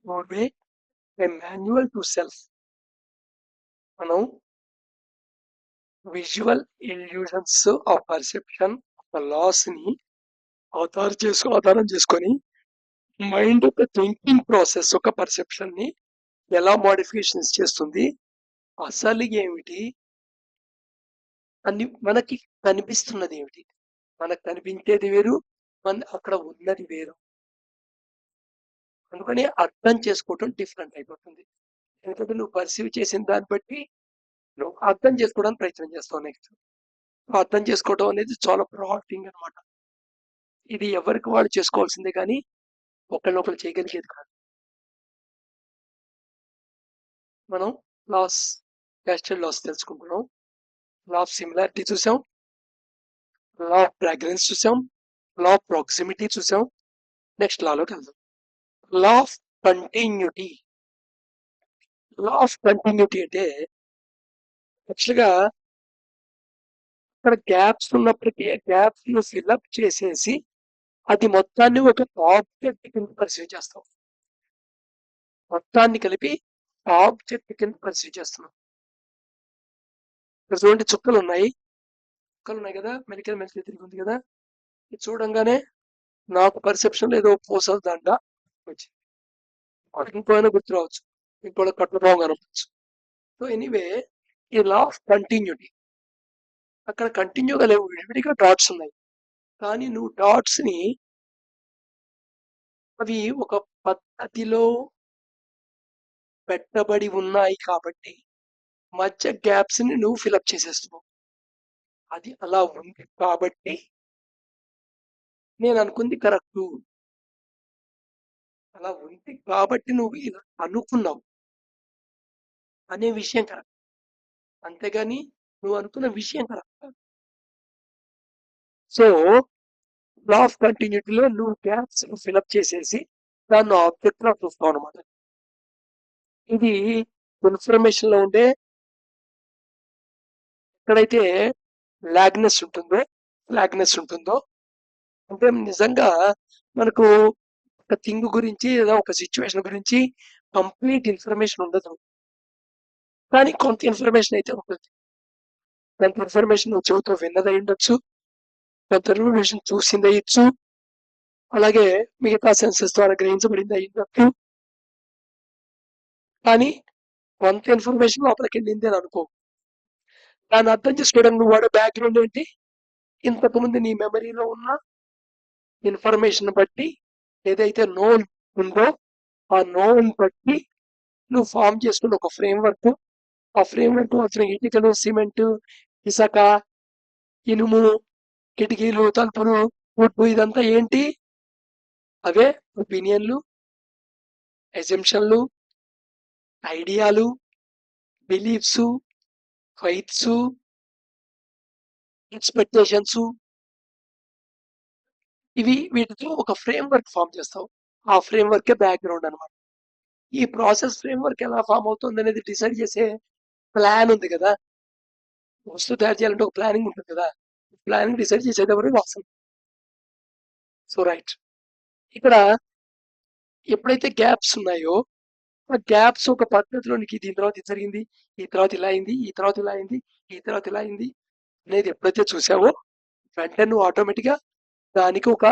doorway, a manual to self. మనం visual illusions of perception laws ని ఆధారం చేసుకొని మైండ్ ఒక థింకింగ్ ప్రాసెస్ ఒక పర్సెప్షన్ ని ఎలా మోడిఫికేషన్స్ చేస్తుంది, అసలు ఏమిటి అని మనకి కనిపిస్తున్నది ఏమిటి, మనకు కనిపించేది వేరు, మన అక్కడ ఉన్నది వేరు. అందుకని అర్థం చేసుకోవటం డిఫరెంట్ అయిపోతుంది. ఎందుకంటే నువ్వు పర్సీవ్ చేసిన దాన్ని బట్టి నువ్వు అర్థం చేసుకోవడానికి ప్రయత్నం చేస్తావు. నెక్స్ట్ అర్థం చేసుకోవడం అనేది చాలా బ్రాడ్ థింగ్ అనమాట. ఇది ఎవరికి వాళ్ళు చేసుకోవాల్సిందే కానీ ఒకళ్ళు చేయగలిగేది కాదు. మనం లాస్, క్యాస్టల్ లాస్ తెలుసుకుంటున్నాం, లా ఆఫ్ సిమిలారిటీ చూసాం, లా ఆఫ్ ఫ్రాగ్రెన్స్ చూసాం, లా ఆఫ్ ప్రాక్సిమిటీ చూసాం. నెక్స్ట్ లాలోకి వెళ్దాం. లా of continuity. Law of continuity అంటే యాక్చువల్గా అక్కడ గ్యాప్స్ ఉన్నప్పటికీ గ్యాప్స్ ను ఫిల్అప్ చేసేసి అది మొత్తాన్ని ఒక ఆబ్జెక్ట్ కింద పర్సీవ్ చేస్తాం. మొత్తాన్ని కలిపి ఆబ్జెక్ట్ కింద పర్సీవ్ చేస్తున్నాం. ఇక్కడ చూడండి చుక్కలు ఉన్నాయి కదా, మెలికల్ తిరిగి ఉంది కదా. ఇది చూడంగానే నాకు పర్సెప్షన్ ఏదో పోసల్ దండ వచ్చింది, ఇంకోమైనా గుర్తు రావచ్చు, ఇంకో కట్ల భావం కనవచ్చు. సో ఎనీవే ఈ లా ఆఫ్ కంటిన్యూటీ అక్కడ కంటిన్యూగా లేవు, విడివిడిగా డాట్స్ ఉన్నాయి. కానీ నువ్వు డాట్స్ ని అవి ఒక పద్ధతిలో పెట్టబడి ఉన్నాయి కాబట్టి మధ్య గ్యాప్స్ ని నువ్వు ఫిలప్ చేసేస్తున్నావు. అది అలా ఉంది కాబట్టి నేను అనుకుంది కరెక్ట్, అలా ఉంది కాబట్టి నువ్వు ఇలా అనుకున్నావు అనే విషయం కరెక్ట్, అంతేగాని నువ్వు అనుకున్న విషయం కరెక్ట్. సో లా ఆఫ్ కంటిన్యూటీలో నువ్వు గ్యాప్స్ ఫిలప్ చేసేసి దాన్ని ఆబ్జెక్ట్ గా చూస్తావు అనమాట. ఇది ఇన్ఫర్మేషన్ లో ఉండే ఎక్కడైతే లాగ్నెస్ ఉంటుందో అంటే నిజంగా మనకు ఒక థింగ్ గురించి లేదా ఒక సిచ్యువేషన్ గురించి కంప్లీట్ ఇన్ఫర్మేషన్ ఉండదు, కానీ కొంత ఇన్ఫర్మేషన్ అయితే ఉంటుంది. కొంత ఇన్ఫర్మేషన్ నువ్వు చెబుతూ విన్నది ఉండొచ్చు, కొంత ఇన్ఫర్మేషన్ చూసింది అయ్యొచ్చు, అలాగే మిగతా సెన్సెస్ ద్వారా గ్రహించబడింది అయ్యొచ్చు. కానీ కొంత ఇన్ఫర్మేషన్ లోపలికి వెళ్ళింది అని అనుకో. దాన్ని అర్థం చేసుకోవడానికి నువ్వు వాడే బ్యాక్గ్రౌండ్ ఏంటి, ఇంతకుముందు నీ మెమరీలో ఉన్న ఇన్ఫర్మేషన్ బట్టి ఏదైతే నోన్ ఉందో ఆ నోన్ బట్టి నువ్వు ఫామ్ చేసుకున్న ఒక ఫ్రేమ్వర్క్. ఆ ఫ్రేమ్వర్క్ వచ్చిన ఇటుకలు, సిమెంట్, ఇసక, ఇనుము, కిటికీలు, తలుపులు, వుడ్, ఇదంతా ఏంటి, అవే ఒపీనియన్లు, ఎజంప్షన్లు, ఐడియాలు, బిలీఫ్స్, ఫైట్స్, ఎక్స్పెక్టేషన్స్. ఇవి వీటితో ఒక ఫ్రేమ్వర్క్ ఫామ్ చేస్తావు. ఆ ఫ్రేమ్వర్కే బ్యాక్గ్రౌండ్ అనమాట. ఈ ప్రాసెస్ ఫ్రేమ్వర్క్ ఎలా ఫామ్ అవుతుంది అనేది డిసైడ్ చేసే ప్లాన్ ఉంది కదా. వస్తువు తయారు చేయాలంటే ఒక ప్లానింగ్ ఉంటుంది కదా, ప్లానింగ్ డిసైడ్ చేసేది ఎవరు, వాసన. సో రైట్, ఇక్కడ ఎప్పుడైతే గ్యాప్స్ ఉన్నాయో ఆ గ్యాప్స్ ఒక పద్ధతిలో నీకు దీని తర్వాత ఇది జరిగింది, ఈ తర్వాత ఇలా అయింది, ఈ తర్వాత ఇలా అయింది, ఈ తర్వాత ఇలా అయింది అనేది ఎప్పుడైతే చూసావో వెంటనే నువ్వు ఆటోమేటిక్గా దానికి ఒక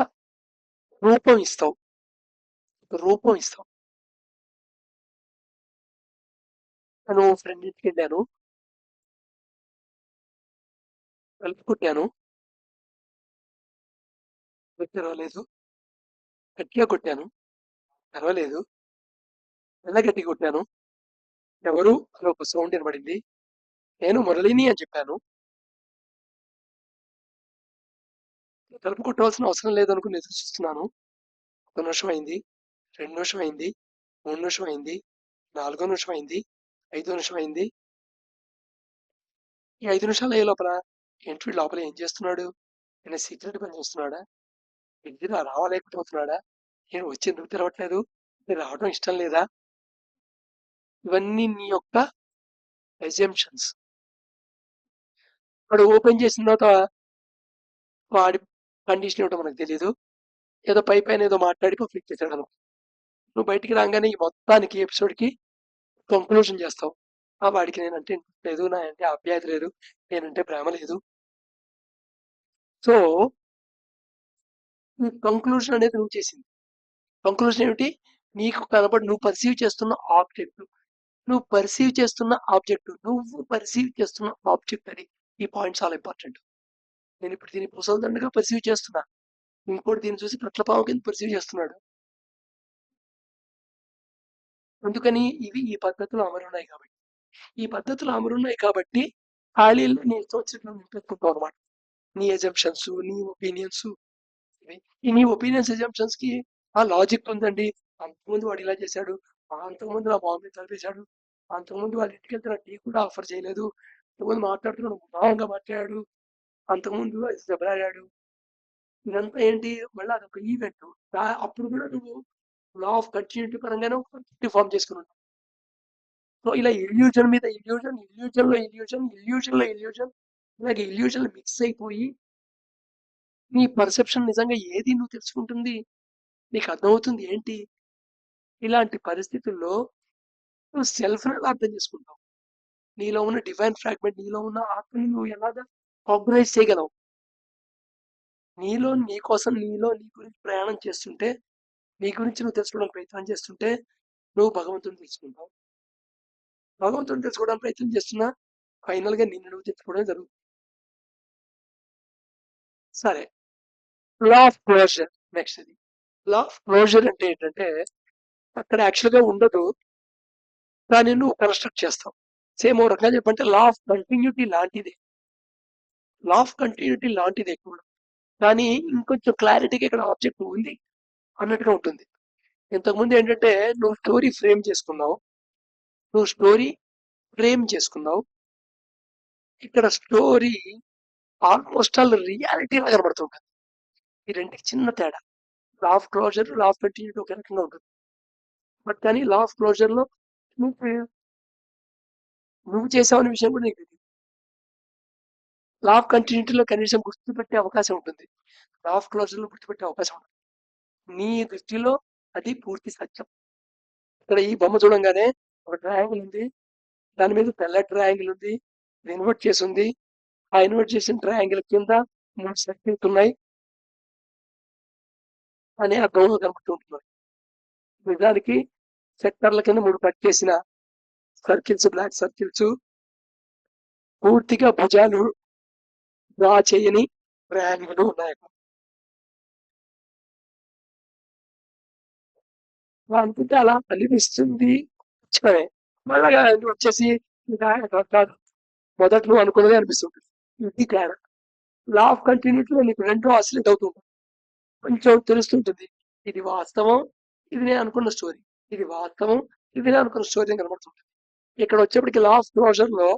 రూపం ఇస్తావు. నేను ఫ్రెండ్ ఇంటికి వెళ్ళాను, తలుపు కొట్టాను, తెరవలేదు. గట్టిగా కొట్టాను, తెరవలేదు. ఎలా గట్టిగా కొట్టాను, ఎవరు అని ఒక సౌండ్ వినబడింది. నేను మురళిని అని చెప్పాను. తలుపు కొట్టవలసిన అవసరం లేదనుకుని ఎదురు చూస్తున్నాను. 1 నిమిషం అయింది, 2 నిమిషం అయింది, 3 నిమిషం అయింది, 4 నిమిషం అయింది, 5 నిమిషం అయింది. ఈ 5 నిమిషాలు అయ్యే లోపల ఏంటి వీడు లోపల ఏం చేస్తున్నాడు, నేను సీక్రెట్ పని చేస్తున్నాడా, ఇంటి రావాలేకపోతున్నాడా, నేను వచ్చి ఎందుకు తెరవట్లేదు, నేను రావడం ఇష్టం లేదా, ఇవన్నీ నీ యొక్క ఎజంప్షన్స్. వాడు ఓపెన్ చేసిన తర్వాత వాడి కండిషన్ ఏమిటో మనకు తెలియదు, ఏదో పైన ఏదో మాట్లాడి పబ్లిక్ చేశాడు అనుకో. నువ్వు బయటికి రాగానే ఈ మొత్తానికి ఎపిసోడ్కి కంక్లూజన్ చేస్తావు. వాడికి నేనంటే ఇంట్రెస్ట్ లేదు, నా అంటే ఆప్యాయత లేదు, నేనంటే ప్రేమ లేదు. సో ఈ కంక్లూజన్ అనేది నువ్వు చేసింది. కంక్లూజన్ ఏమిటి? నీకు కనబడి నువ్వు పర్సీవ్ చేస్తున్న ఆబ్జెక్ట్, నువ్వు పర్సీవ్ చేస్తున్న ఆబ్జెక్ట్ అది. ఈ పాయింట్ చాలా ఇంపార్టెంట్. నేను ఇప్పుడు దీన్ని ముసల్దండగా పర్సీవ్ చేస్తున్నా, ఇంకోటి దీన్ని చూసి కట్లపాము కింద పర్సీవ్ చేస్తున్నాడు. అందుకని ఇవి ఈ పద్ధతులు అమరున్నాయి కాబట్టి, ఖాళీల్లో నీ వచ్చినట్లు నింపేసుకుంటావు అనమాట. నీ ఎజంప్షన్స్, నీ ఒపీనియన్స్. ఈ నీ ఒపీనియన్స్, ఎజంప్షన్స్ కి ఆ లాజిక్ ఉందండి. అంతకుముందు వాడు ఇలా చేశాడు, అంతకుముందు నా బాంబే తలపేశాడు, అంతకుముందు వాళ్ళ ఇంటికి వెళ్తే నా టీ కూడా ఆఫర్ చేయలేదు, అంతకుముందు మాట్లాడుతున్నాడు భావంగా మాట్లాడాడు, అంతకుముందు దెబ్బలాడాడు. ఇదంతా ఏంటి? మళ్ళీ అదొక ఈవెంట్. అప్పుడు కూడా నువ్వు లా ఆఫ్ కంటిన్యూటీ పరంగానే ఒక ఫామ్ చేసుకుని ఉంటావు. సో ఇలా ఇల్యూజన్ మీద ఇల్యూజన్, ఇలాగే ఇల్యూజన్ మిక్స్ అయిపోయి నీ పర్సెప్షన్ నిజంగా ఏది నువ్వు తెలుసుకుంటుంది, నీకు అర్థమవుతుంది ఏంటి? ఇలాంటి పరిస్థితుల్లో నువ్వు సెల్ఫ్ని ఎలా అర్థం చేసుకుంటావు? నీలో ఉన్న డివైన్ ఫ్రాగ్మెంట్, నీలో ఉన్న ఆత్మని నువ్వు ఎలాగా కాంప్రమైజ్ చేయగలవు? నీలో నీ కోసం, నీలో నీ గురించి ప్రయాణం చేస్తుంటే, నీ గురించి నువ్వు తెలుసుకోవడానికి ప్రయత్నం చేస్తుంటే నువ్వు భగవంతుని తెలుసుకుంటావు. భగవంతుని తెలుసుకోవడానికి ప్రయత్నం చేస్తున్నా ఫైనల్గా నిన్ను నువ్వు తెలుసుకోవడం జరుగుతుంది. సరే, లా ఆఫ్ క్లోజర్ నెక్స్ట్. ఇది లా ఆఫ్ క్లోజర్ అంటే ఏంటంటే అక్కడ యాక్చువల్గా ఉండదు, కానీ నువ్వు కన్స్ట్రక్ట్ చేస్తావు. సేమ్ ఓ రకంగా చెప్పంటే లా ఆఫ్ కంటిన్యూటీ లాంటిదే కూడా, కానీ ఇంకొంచెం క్లారిటీగా ఇక్కడ ఆబ్జెక్ట్ ఉంది అన్నట్టుగా ఉంటుంది. ఇంతకుముందు ఏంటంటే నువ్వు స్టోరీ ఫ్రేమ్ చేసుకున్నావు, ఇక్కడ స్టోరీ ఆల్మోస్ట్ ఆల్ రియాలిటీగా కనబడుతుంటుంది. ఈ రెండుకి చిన్న తేడా. Law of closure, law of continuity ఒక రకంగా ఉంటుంది, బట్ కానీ లా ఆఫ్ క్లోజర్ లో నువ్వు చేసావనే విషయం కూడా నీకు తెలియదు. లా ఆఫ్ కంటిన్యూటీలో కనీసం గుర్తుపెట్టే అవకాశం ఉంటుంది, లా ఆఫ్ క్లోజర్ లో గుర్తుపెట్టే అవకాశం ఉంటుంది. నీ దృష్టిలో అది పూర్తి సత్యం. ఇక్కడ ఈ బొమ్మ చూడంగానే ఒక ట్రయాంగిల్ ఉంది, దాని మీద తెల్ల ట్రయాంగిల్ ఉంది, ఇన్వర్ట్ చేసి ఉంది. ఆ ఇన్వర్ట్ చేసిన ట్రయాంగిల్ కింద 3 సర్కిల్స్ ఉన్నాయి అని ఆ బొమ్మలో కనబడుతుంటున్నాయి. నిజానికి సెక్టర్ల కింద 3 కట్ చేసిన సర్కిల్స్, బ్లాక్ సర్కిల్స్, పూర్తిగా భుజాలు డ్రా చేయని ట్రయాంగిల్ ఉన్నాయి. అనుకుంటే అలా అనిపిస్తుంది, మళ్ళా వచ్చేసి కాదు, మొదట నువ్వు అనుకున్నదే అనిపిస్తుంది. ఇది తేడా. లా ఆఫ్ కంటిన్యూటీలో నీకు రెండు ఆసిలేట్ అవుతుంది, కొంచెం తెలుస్తుంటుంది. ఇది వాస్తవం, ఇది నేను అనుకున్న స్టోరీ, ఇది వాస్తవం, ఇది నేను అనుకున్న స్టోరీ అని కనబడుతుంది. ఇక్కడ వచ్చేప్పటికి లా ఆఫ్ క్లోజర్ లో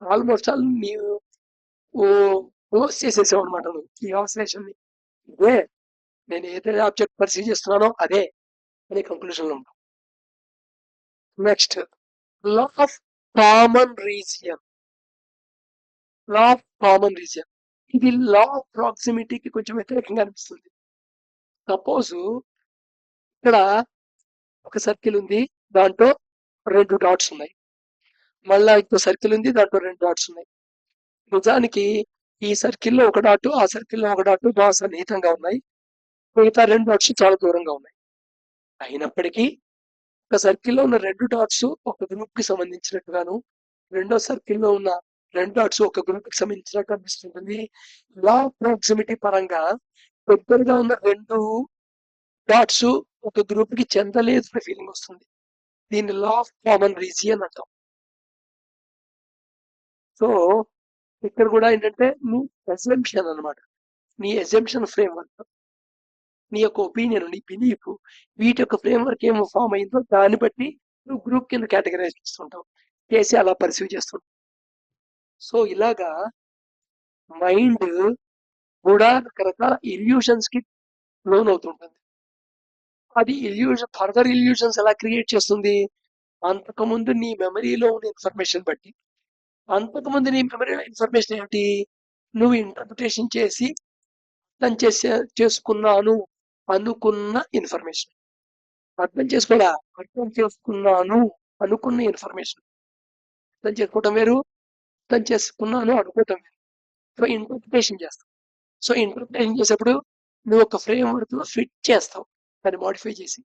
ఆల్మోస్ట్ ఆల్ నీవు క్లోజ్ చేసేసావు అనమాట నువ్వు ఈ ఆసిలేషన్ ని. ఇదే నేను ఏదైతే ఆబ్జెక్ట్ పర్సీవ్ చేస్తున్నానో అదే అనే కంక్లూజన్ లో ఉంటాం. Next, law of common region. ఇది లా ఆఫ్ ప్రాక్సిమిటీకి కొంచెం వ్యతిరేకంగా అనిపిస్తుంది. సపోజ్ ఇక్కడ ఒక సర్కిల్ ఉంది, దాంట్లో 2 డాట్స్ ఉన్నాయి, మళ్ళా ఇంకో సర్కిల్ ఉంది, దాంట్లో 2 డాట్స్ ఉన్నాయి. నిజానికి ఈ సర్కిల్లో ఒక డాట్, ఆ సర్కిల్లో ఒక డాట్ బాగా సన్నిహితంగా ఉన్నాయి, మిగతా 2 డాట్స్ చాలా దూరంగా ఉన్నాయి. అయినప్పటికీ ఒక సర్కిల్లో ఉన్న 2 డాట్స్ ఒక గ్రూప్ కి సంబంధించినట్టుగాను, రెండో సర్కిల్లో ఉన్న 2 డాట్స్ ఒక గ్రూప్ కి సంబంధించినట్టు అనిపిస్తుంటుంది. లా ఆఫ్ ప్రాక్సిమిటీ పరంగా దగ్గరగా ఉన్న 2 డాట్స్ ఒక గ్రూప్ కి చెందలేదు అనే ఫీలింగ్ వస్తుంది. దీన్ని లా ఆఫ్ కామన్ రీజియన్ అంటాం. సో ఇక్కడ కూడా ఏంటంటే నీ ఎజంప్షన్ అనమాట, నీ ఎజంప్షన్ ఫ్రేమ్వర్క్, నీ యొక్క ఒపీనియన్, నీ బిలీఫ్, వీటి యొక్క ఫ్రేమ్వర్క్ ఏమో ఫామ్ అయిందో దాన్ని బట్టి నువ్వు గ్రూప్ కింద కేటగరైజ్ చేస్తుంటావు, చేసి అలా పర్సీవ్ చేస్తుంటావు. సో ఇలాగా మైండ్ కూడా రకరకాల ఇల్యూషన్స్ కి లోన్ అవుతుంటుంది. అది ఫర్దర్ ఇల్యూషన్స్ ఎలా క్రియేట్ చేస్తుంది? అంతకుముందు నీ మెమరీలో ఉన్న ఇన్ఫర్మేషన్ బట్టి. అంతకుముందు నీ మెమరీలో ఇన్ఫర్మేషన్ ఏమిటి? నువ్వు ఇంటర్ప్రిటేషన్ చేసి చేసుకున్నాను అనుకున్న ఇన్ఫర్మేషన్. అర్థం చేసుకోవాలా, అర్థం చేసుకున్నాను అనుకున్న ఇన్ఫర్మేషన్. అర్థం చేసుకోవటం వేరు, అర్థం చేసుకున్నాను అనుకోవటం వేరు. సో ఇంటర్ప్రిటేషన్ చేస్తాం. సో ఇంటర్ప్రిటేషన్ చేసేప్పుడు నువ్వు ఒక ఫ్రేమ్ వర్క్ లో ఫిట్ చేస్తావు, దాన్ని మోడిఫై చేసి.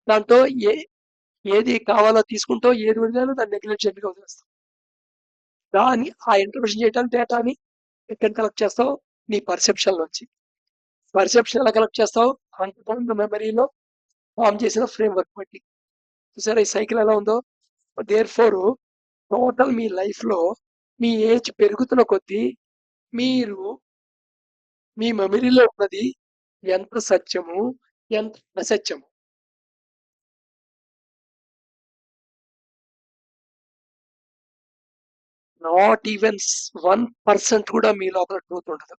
దాంట్లో ఏది కావాలో తీసుకుంటావు, ఏది వదిలేదో దాన్ని నెగ్లిజెంట్ గా వదిలేస్తావు. దాన్ని ఆ ఇంటర్ప్రిటేషన్ చేయడానికి డేటాని ఎక్కడ కలెక్ట్ చేస్తావు, నీ పర్సెప్షన్ నుంచి. పర్సెప్షన్ ఎలా కలెక్ట్ చేస్తావు, అంత మెమరీలో ఫామ్ చేసిన ఫ్రేమ్ వర్క్ బట్టి. చూసారా ఈ సైకిల్ ఎలా ఉందో. దేర్ ఫోర్ టోటల్ మీ లైఫ్ లో మీ ఏజ్ పెరుగుతున్న కొద్దీ మీరు మీ మెమరీలో ఉన్నది ఎంత సత్యము, ఎంత అసత్యము. నాట్ ఈవెన్ 1% కూడా మీ లోపల ట్రూత్ ఉండదు.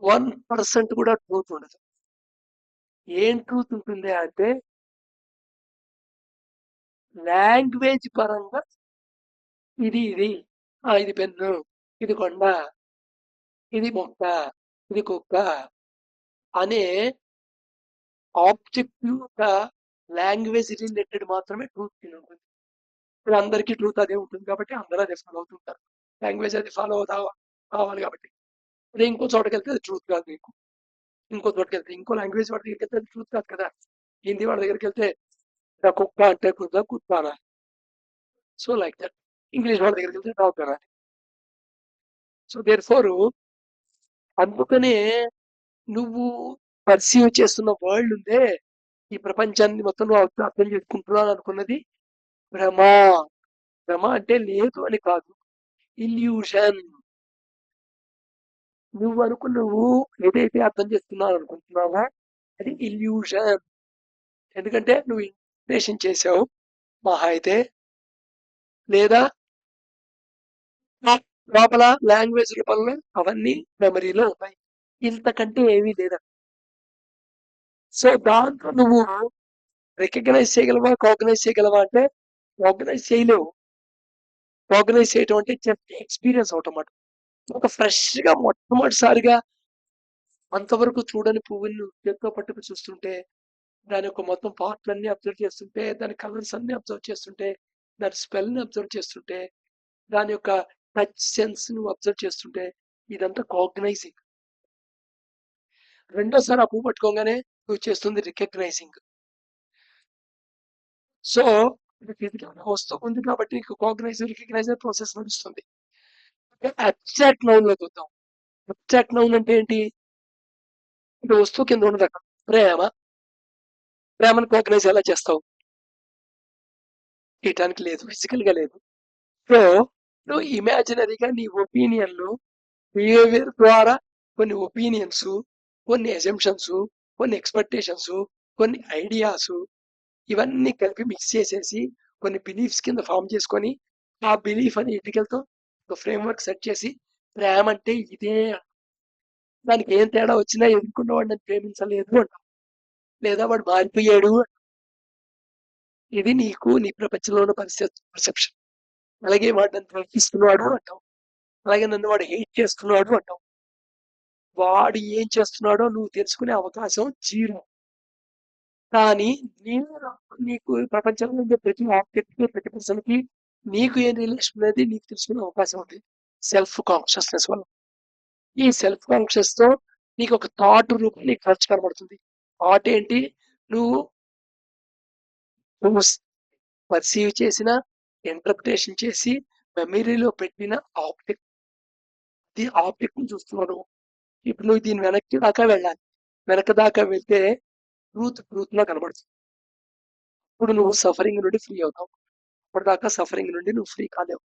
1% కూడా ట్రూత్ ఉండదు. ఏం ట్రూత్ ఉంటుంది అంటే లాంగ్వేజ్ పరంగా ఇది ఇది పెన్ను, ఇది కొండ, ఇది మొక్క, ఇది కుక్క అనే ఆబ్జెక్టివ్ గా లాంగ్వేజ్ రిలేటెడ్ మాత్రమే ట్రూత్ ఉంటుంది. ఇప్పుడు అందరికీ ట్రూత్ అదే ఉంటుంది కాబట్టి అందరూ అదే ఫాలో అవుతుంటారు. లాంగ్వేజ్ అది ఫాలో అవుతా కావాలి కాబట్టి. అదే ఇంకో చోటకి వెళ్తే అది ట్రూత్ కాదు నీకు. ఇంకో చోటకి వెళ్తే ఇంకో లాంగ్వేజ్ వాడి దగ్గరికి వెళ్తే అది ట్రూత్ కాదు కదా. హిందీ వాడి దగ్గరికి వెళ్తే కుక్క అంటే కుక్క అనాలి. So like that. ఇంగ్లీష్ వాడి దగ్గరికి వెళ్తే డాగ్ అనాలి. సో దేర్ ఫోర్ అందుకనే నువ్వు పర్సీవ్ చేస్తున్న వరల్డ్ ఉందే, ఈ ప్రపంచాన్ని మొత్తం నువ్వు అర్థం చేసుకుంటున్నాను అనుకున్నది భ్రమ. భ్రమ అంటే లేదు అని కాదు, ఇల్యూషన్. నువ్వు ఏదైతే అర్థం చేస్తున్నావు అనుకుంటున్నావో అది ఇల్యూషన్. ఎందుకంటే నువ్వు ఇంటర్ప్రిటేషన్ చేసావు మహా అయితే, లేదా లోపల లాంగ్వేజ్ రూపంలో అవన్నీ మెమరీలో ఉన్నాయి. ఇంతకంటే ఏమీ లేదా. సో దాంట్లో నువ్వు రికగ్నైజ్ చేయగలవా, కాగ్నైజ్ చేయగలవా అంటే కాగ్నైజ్ చేయలేవు. కాగ్నైజ్ చేయటం అంటే జస్ట్ ఎక్స్పీరియన్స్ అవటం. ఒక ఫ్రెష్ గా మొట్టమొదటిసారిగా అంతవరకు చూడని పువ్వుని చేత్తో పట్టుకు చూస్తుంటే, దాని యొక్క మొత్తం పార్ట్లన్నీ అబ్జర్వ్ చేస్తుంటే, దాని కలర్స్ అన్ని అబ్జర్వ్ చేస్తుంటే, దాని స్మెల్ ని అబ్జర్వ్ చేస్తుంటే, దాని యొక్క టచ్ సెన్స్ నువ్వు అబ్జర్వ్ చేస్తుంటే, ఇదంతా కాగ్నైజింగ్. రెండోసారి ఆ పువ్వు పట్టుకోగానే నువ్వు చేస్తుంది రికగ్నైజింగ్. సో ఫిజికల్ వస్తువు ఉంది కాబట్టి నీకు రికగ్నైజర్ ప్రాసెస్ నడుస్తుంది. అబ్స్ట్రాక్ట్ నౌన్ లో చూద్దాం. అబ్స్ట్రాక్ట్ నౌన్ అంటే ఏంటి? ఇప్పుడు వస్తువు కింద ఉండదు అక్కడ ప్రేమ. ప్రేమను కాగ్నైజ్ ఎలా చేస్తావు? చేయటానికి లేదు, ఫిజికల్ గా లేదు. సో నువ్వు ఇమాజినరీగా నీ ఒపీనియన్లు బిహేవియర్ ద్వారా కొన్ని ఒపీనియన్స్, కొన్ని అజంప్షన్స్, కొన్ని ఎక్స్పెక్టేషన్స్, కొన్ని ఐడియాస్ ఇవన్నీ కలిపి మిక్స్ చేసేసి కొన్ని బిలీఫ్స్ కింద ఫామ్ చేసుకొని ఆ బిలీఫ్ అని ఇటుకలతో ఒక ఫ్రేమ్ వర్క్ సెట్ చేసి ప్రేమ అంటే ఇదే, దానికి ఏం తేడా వచ్చినా ఎదుర్కొన్న వాడిని ప్రేమించలేదు అంటాం, లేదా వాడు మారిపోయాడు. ఇది నీకు నీ ప్రపంచంలో ఉన్న పర్సెప్షన్. అలాగే వాడు నన్ను ప్రేమిస్తున్నాడు అంటాం, అలాగే నన్ను వాడు హెయిట్ చేస్తున్నాడు అంటాం. వాడు ఏం చేస్తున్నాడో నువ్వు తెలుసుకునే అవకాశం జీరో. కానీ నీకు ప్రపంచంలో ఉండే ప్రతి ఆబ్జెక్ట్ కి, ప్రతి పర్సన్ కి నీకు ఏం రిలేషన్ అనేది నీకు తెలుసుకునే అవకాశం ఉంది సెల్ఫ్ కాన్షియస్నెస్ వల్ల. ఈ సెల్ఫ్ కాన్షియస్ తో నీకు ఒక థాట్ రూపం నీకు ఫస్ట్ కనబడుతుంది. థాట్ ఏంటి? నువ్వు పర్సీవ్ చేసిన, ఇంటర్ప్రిటేషన్ చేసి మెమరీలో పెట్టిన ఆబ్జెక్ట్, ఆబ్జెక్ట్ ని చూస్తున్నావు. ఇప్పుడు నువ్వు దీని వెనక్కి దాకా వెళ్ళాలి. వెనక దాకా వెళ్తే ట్రూత్ లో కనబడుతుంది. ఇప్పుడు నువ్వు సఫరింగ్ నుండి ఫ్రీ అవుతావు. అప్పటిదాకా సఫరింగ్ నుండి నువ్వు ఫ్రీ కాలేవు.